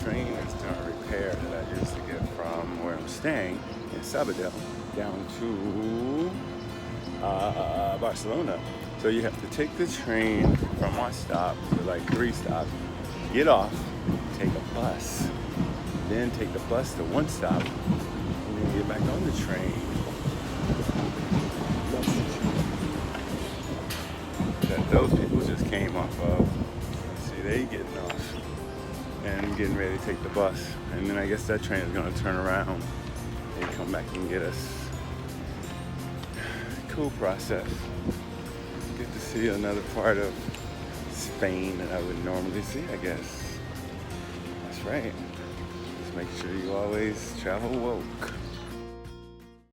train is doing repair that I used to get from where I'm staying in Sabadell down to Barcelona. So you have to take the train from one stop to like 3 stops, get off, take a bus, then take the bus to one stop, and then get back on the train. That those people just came off of. See, they getting off and getting ready to take the bus, and then I guess that train is going to turn around and come back and get us. Cool process. Get to see another part of Spain that I would normally see, I guess. That's right. Just make sure you always travel woke.